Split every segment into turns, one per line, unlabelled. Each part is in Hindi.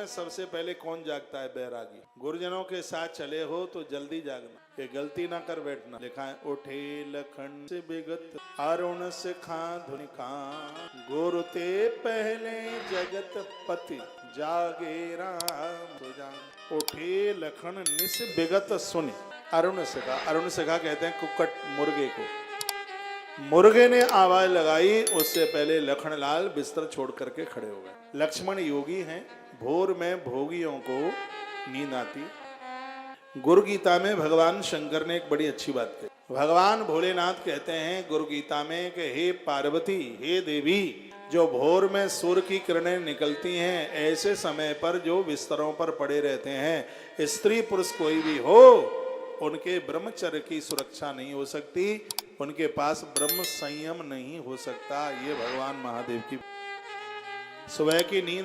में सबसे पहले कौन जागता है? बैरागी। गुरुजनों के साथ चले हो तो जल्दी जागना, ये गलती ना कर बैठना। लिखा है उठे लखन से विगत अरुण से खा धुनिका, गुरु ते पहले जगत पति जागे राम तो जाग। उठे लखन निस विगत सुनि। अरुण सिखा कहते हैं कुक्कट मुर्गे को। मुर्गे ने आवाज लगाई, उससे पहले लखनलाल बिस्तर छोड़ करके खड़े हो गए। लक्ष्मण योगी हैं, भोर में भोगियों को नींद आती। गुरु गीता में भगवान शंकर ने एक बड़ी अच्छी बात कही। भगवान भोलेनाथ कहते हैं गुरु गीता में कि हे पार्वती, हे देवी, जो भोर में सूर्य की किरणें निकलती हैं, ऐसे समय पर जो बिस्तरों पर पड़े रहते हैं, स्त्री पुरुष कोई भी हो, उनके ब्रह्मचर्य की सुरक्षा नहीं हो सकती, उनके पास ब्रह्म संयम नहीं हो सकता। ये भगवान महादेव की सुबह की नींद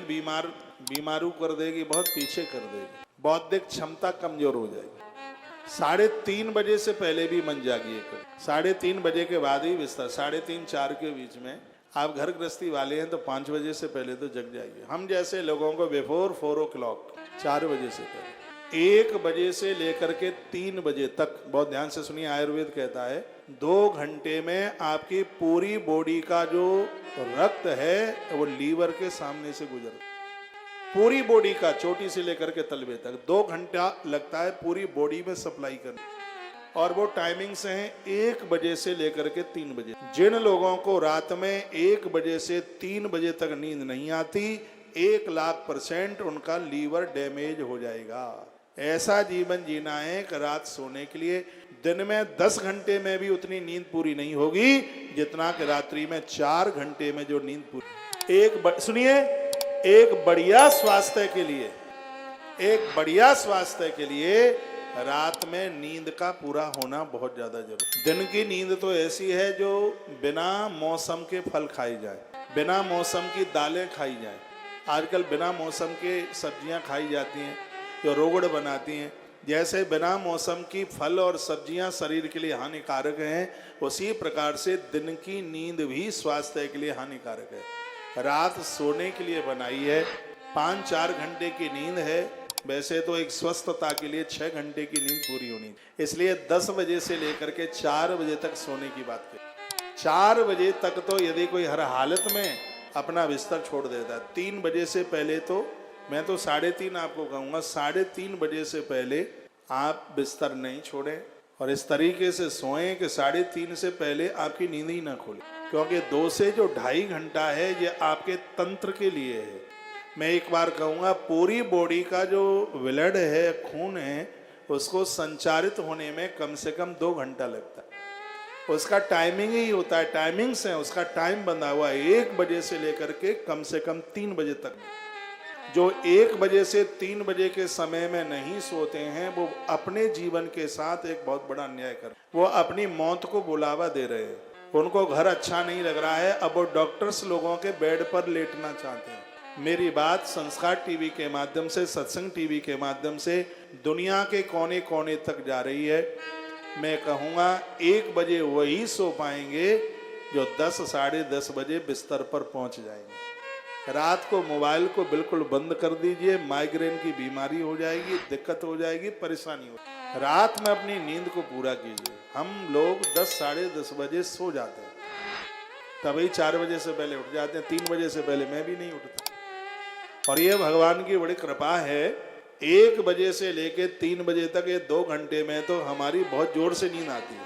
बीमारू कर देगी, बहुत पीछे कर देगी, बौद्धिक क्षमता कमजोर हो जाएगी। 3:30 बजे से पहले भी मन जागिए कर। 3:30 बजे के बाद ही बिस्तर, 3:30 4 के बीच में आप घर गृहस्थी वाले हैं तो 5 बजे से पहले तो जग जाइए। हम जैसे लोगों को बिफोर 4 o'clock, 4 बजे से पहले, 1 बजे से लेकर के 3 बजे तक, बहुत ध्यान से सुनिए, आयुर्वेद कहता है 2 घंटे में आपकी पूरी बॉडी का जो रक्त है वो लीवर के सामने से गुजरता। पूरी बॉडी का, चोटी से लेकर के तलवे तक 2 घंटा लगता है पूरी बॉडी में सप्लाई करने। और वो टाइमिंग से है 1 बजे से लेकर के 3 बजे। जिन लोगों को रात में 1 बजे से 3 बजे तक नींद नहीं आती, 1,00,000% उनका लीवर डैमेज हो जाएगा। ऐसा जीवन जीना है कि रात सोने के लिए दिन में 10 घंटे में भी उतनी नींद पूरी नहीं होगी जितना कि रात्रि में 4 घंटे में जो नींद पूरी। सुनिए, एक बढ़िया स्वास्थ्य के लिए रात में नींद का पूरा होना बहुत ज्यादा जरूरी। दिन की नींद तो ऐसी है जो बिना मौसम के फल खाई जाए, बिना मौसम की दालें खाई जाए। आजकल बिना मौसम के सब्जियां खाई जाती हैं जो रोगड़ बनाती हैं। जैसे बिना मौसम की फल और सब्जियां शरीर के लिए हानिकारक हैं, उसी प्रकार से दिन की नींद भी स्वास्थ्य के लिए हानिकारक है। रात सोने के लिए बनाई है, 5-4 घंटे की नींद है। वैसे तो एक स्वस्थता के लिए 6 घंटे की नींद पूरी होनी, इसलिए 10 बजे से लेकर के 4 बजे तक सोने की बात करें। 4 बजे तक तो यदि कोई हर हालत में अपना बिस्तर छोड़ देता है, 3 बजे से पहले तो मैं तो 3:30 आपको कहूँगा, 3:30 बजे से पहले आप बिस्तर नहीं छोड़ें और इस तरीके से सोएं कि 3:30 से पहले आपकी नींद ही ना खोले, क्योंकि 2 से जो 2.5 घंटा है ये आपके तंत्र के लिए है। मैं एक बार कहूँगा, पूरी बॉडी का जो ब्लड है, खून है, उसको संचारित होने में कम से कम 2 घंटा लगता है। उसका टाइमिंग ही होता है, टाइमिंग्स है, उसका टाइम बंधा हुआ है 1 बजे से लेकर के कम से कम 3 बजे तक। जो 1 बजे से 3 बजे के समय में नहीं सोते हैं, वो अपने जीवन के साथ एक बहुत बड़ा अन्याय कर, वो अपनी मौत को बुलावा दे रहे हैं। उनको घर अच्छा नहीं लग रहा है, अब वो डॉक्टर्स लोगों के बेड पर लेटना चाहते हैं। मेरी बात संस्कार टीवी के माध्यम से, सत्संग टीवी के माध्यम से दुनिया के कोने कोने तक जा रही है। मैं कहूँगा 1 बजे वही सो पाएंगे जो 10, 10:30 बजे बिस्तर पर पहुँच जाएंगे। रात को मोबाइल को बिल्कुल बंद कर दीजिए, माइग्रेन की बीमारी हो जाएगी, दिक्कत हो जाएगी, परेशानी हो। रात में अपनी नींद को पूरा कीजिए। हम लोग 10, 10:30 बजे सो जाते हैं, तभी 4 बजे से पहले उठ जाते हैं। 3 बजे से पहले मैं भी नहीं उठता। और ये भगवान की बड़ी कृपा है, 1 बजे से लेके 3 बजे तक ये 2 घंटे में तो हमारी बहुत जोर से नींद आती है।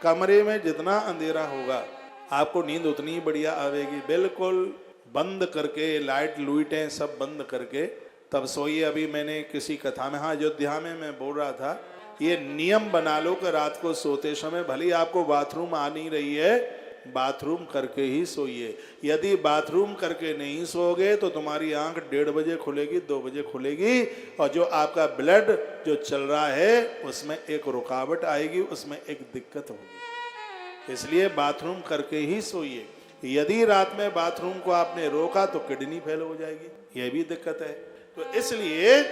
कमरे में जितना अंधेरा होगा आपको नींद उतनी ही बढ़िया आवेगी। बिल्कुल बंद करके, लाइट लुइटें सब बंद करके तब सोइए। अभी मैंने किसी कथा में, हाँ, अयोध्या में मैं बोल रहा था, ये नियम बना लो कि रात को सोते समय भले ही आपको बाथरूम आ नहीं रही है, बाथरूम करके ही सोइए। यदि बाथरूम करके नहीं सोओगे तो तुम्हारी आंख 1:30 बजे खुलेगी, 2 बजे खुलेगी, और जो आपका ब्लड जो चल रहा है उसमें एक रुकावट आएगी, उसमें एक दिक्कत होगी। इसलिए बाथरूम करके ही सोइए। यदि रात में बाथरूम को आपने रोका तो किडनी फेल हो जाएगी, यह भी दिक्कत है। तो इसलिए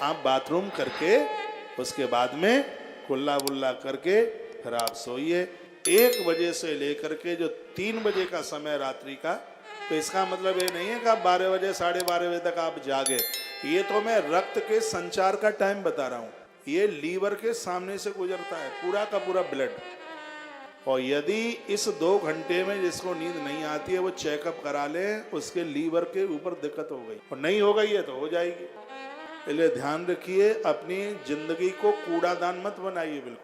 आप बाथरूम करके उसके बाद में कुल्ला वुल्ला करके फिर आप सोइए। 1 बजे से लेकर के जो 3 बजे का समय रात्रि का, तो इसका मतलब ये नहीं है कि आप 12 बजे 12:30 बजे तक आप जागे। ये तो मैं रक्त के संचार का टाइम बता रहा हूं। ये लीवर के सामने से गुजरता है पूरा का पूरा ब्लड। और यदि इस 2 घंटे में जिसको नींद नहीं आती है वो चेकअप करा ले, उसके लीवर के ऊपर दिक्कत हो गई और नहीं हो गई है तो हो जाएगी। इसलिए ध्यान रखिए, अपनी जिंदगी को कूड़ादान मत बनाइए। बिल्कुल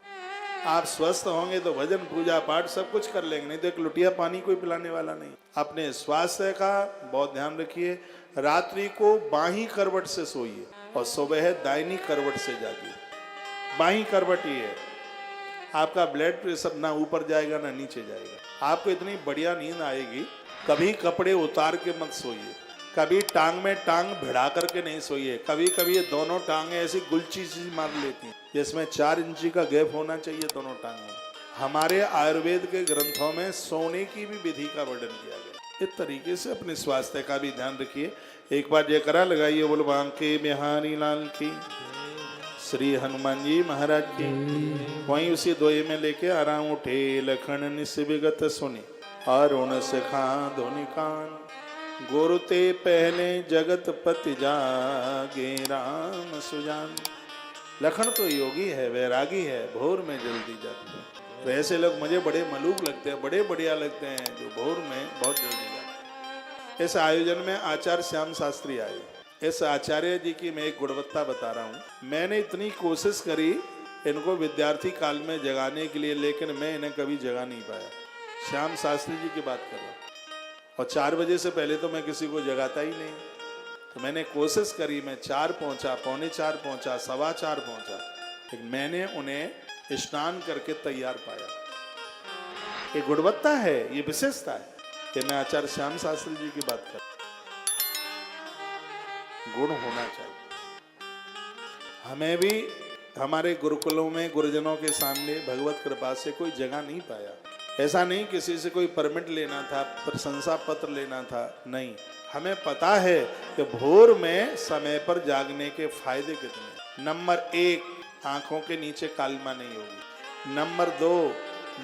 आप स्वस्थ होंगे तो भजन पूजा पाठ सब कुछ कर लेंगे, नहीं तो एक लुटिया पानी कोई पिलाने वाला नहीं। अपने स्वास्थ्य का बहुत ध्यान रखिए। रात्रि को बाहीं करवट से सोइए और सुबह दाहिनी करवट से जागिए। बाहीं करवट ही है, आपका ब्लड प्रेशर ना ऊपर जाएगा ना नीचे जाएगा। आपको इतनी बढ़िया नींद आएगी। कभी कपड़े उतार के मत सोइए, कभी टांग में टांग भिड़ा करके नहीं सोइए। कभी कभी ये दोनों टांगें ऐसी गुलची सी मार लेती हैं जिसमें 4 इंची का गैप होना चाहिए दोनों टांगों में। हमारे आयुर्वेद के ग्रंथों में सोने की भी विधि का वर्णन किया गया। इस तरीके से अपने स्वास्थ्य का भी ध्यान रखिए। एक बार जयकारा लगाइए, बोलो बांके बिहारी लाल की, श्री हनुमान जी महाराज की। वहीं उसी दोये में लेके आराम उठे लखन निस विगत सुने, अरुण सिखा धुनि कान, गुरु ते पहले जगत पति जागे राम सुजान। लखन तो योगी है, वैरागी है, भोर में जल्दी जागते हैं। तो ऐसे लोग मुझे बड़े मलूक लगते हैं, बड़े बढ़िया लगते हैं जो भोर में बहुत जल्दी जागते हैं। इस आयोजन में आचार्य श्याम शास्त्री आए। इस आचार्य जी की मैं एक गुणवत्ता बता रहा हूँ। मैंने इतनी कोशिश करी इनको विद्यार्थी काल में जगाने के लिए, लेकिन मैं इन्हें कभी जगा नहीं पाया। श्याम शास्त्री जी की बात कर रहा हूँ। और 4 बजे से पहले तो मैं किसी को जगाता ही नहीं। तो मैंने कोशिश करी, मैं 4 पहुंचा, 3:45 पहुंचा, 4:15 पहुंचा, लेकिन मैंने उन्हें स्नान करके तैयार पाया। ये गुणवत्ता है, ये विशेषता है कि मैं आचार्य श्याम शास्त्री जी की बात कर। गुण होना चाहिए। हमें भी हमारे गुरुकुलों में गुरुजनों के सामने भगवत कृपा से कोई जगह नहीं पाया। ऐसा नहीं किसी से कोई परमिट लेना था, प्रशंसा पत्र लेना था, नहीं। हमें पता है कि भोर में समय पर जागने के फायदे कितने। नंबर 1, आंखों के नीचे कालिमा नहीं होगी। नंबर 2,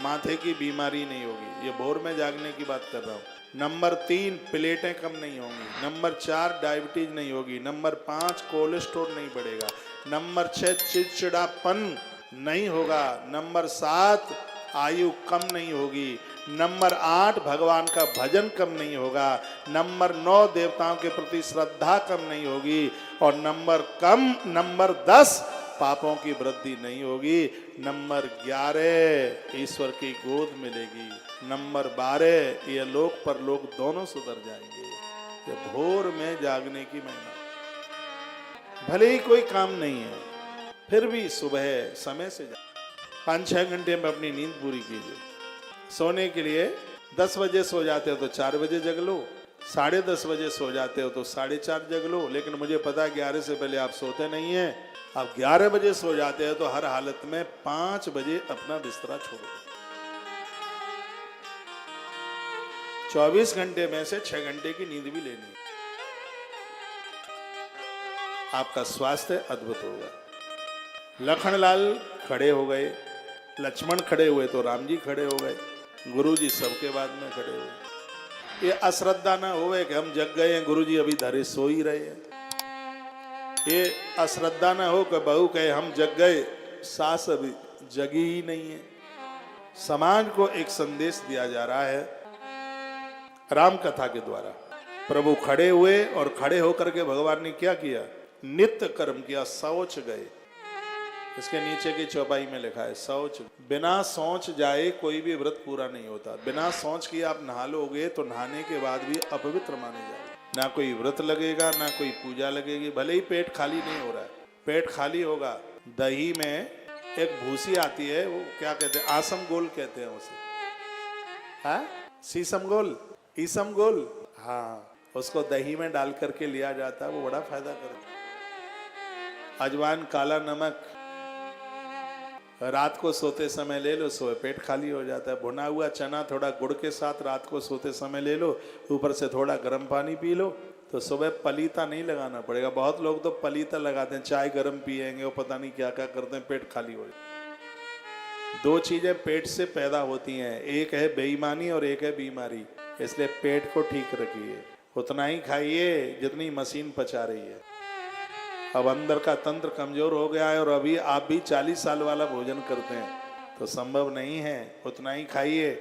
माथे की बीमारी नहीं होगी। ये भोर में जागने की बात कर रहा हूँ। नंबर 3, प्लेटें कम नहीं होंगी। नंबर 4, डायबिटीज नहीं होगी। नंबर 5, कोलेस्ट्रॉल नहीं बढ़ेगा। नंबर 6, चिड़चिड़ापन नहीं होगा। नंबर 7, आयु कम नहीं होगी। नंबर 8, भगवान का भजन कम नहीं होगा। नंबर 9, देवताओं के प्रति श्रद्धा कम नहीं होगी। और नंबर 10, पापों की वृद्धि नहीं होगी। नंबर 11, ईश्वर की गोद मिलेगी। नंबर 12, ये लोक परलोक दोनों सुधर जाएंगे। ये भोर में जागने की महिमा। भले ही कोई काम नहीं है, फिर भी सुबह समय से 5-6 घंटे में अपनी नींद पूरी कीजिए। सोने के लिए 10 बजे सो जाते हो तो 4 बजे जग लो, 10:30 बजे सो जाते हो तो 4:30 जग लो। लेकिन मुझे पता है 11 से पहले आप सोते नहीं हैं। आप 11 बजे सो जाते हो तो हर हालत में 5 बजे अपना बिस्तरा छोड़ो। 24 घंटे में से 6 घंटे की नींद भी लेनी है। आपका स्वास्थ्य अद्भुत होगा। लखनलाल खड़े हो गए, लक्ष्मण खड़े हुए तो राम जी खड़े हो गए, गुरुजी सबके बाद में खड़े हुए। ये अश्रद्धा ना होवे कि हम जग गए हैं, गुरुजी अभी धरे सो ही रहे हैं। ये अश्रद्धा ना हो कि बहू कहे हम जग गए, सास अभी जगी ही नहीं है। समाज को एक संदेश दिया जा रहा है राम कथा के द्वारा। प्रभु खड़े हुए और खड़े होकर के भगवान ने क्या किया? नित्य कर्म किया, शौच गए। इसके नीचे की चौपाई में लिखा है शौच। बिना शौच जाए कोई भी व्रत पूरा नहीं होता। बिना शौच किए आप नहा लोगे तो नहाने के बाद भी अपवित्र माने जाएंगे। ना कोई व्रत लगेगा, ना कोई पूजा लगेगी। भले ही पेट खाली नहीं हो रहा है, पेट खाली होगा। दही में एक भूसी आती है, वो क्या कहते हैं, आसम गोल कहते हैं उसे। हाँ, शीशम गोल, ईसम गोल, हाँ, उसको दही में डाल करके लिया जाता है। वो बड़ा फायदा करता है। अजवाइन, काला नमक रात को सोते समय ले लो, सोए पेट खाली हो जाता है। भुना हुआ चना थोड़ा गुड़ के साथ रात को सोते समय ले लो, ऊपर से थोड़ा गर्म पानी पी लो, तो सुबह पलीता नहीं लगाना पड़ेगा। बहुत लोग तो पलीता लगाते हैं, चाय गर्म पिएंगे, वो पता नहीं क्या क्या करते हैं, पेट खाली हो जाए। 2 चीजें पेट से पैदा होती हैं, एक है बेईमानी और एक है बीमारी। इसलिए पेट को ठीक रखिए, उतना ही खाइए जितनी मशीन पचा रही है। अब अंदर का तंत्र कमजोर हो गया है और अभी आप भी 40 साल वाला भोजन करते हैं तो संभव नहीं है। उतना ही खाइए।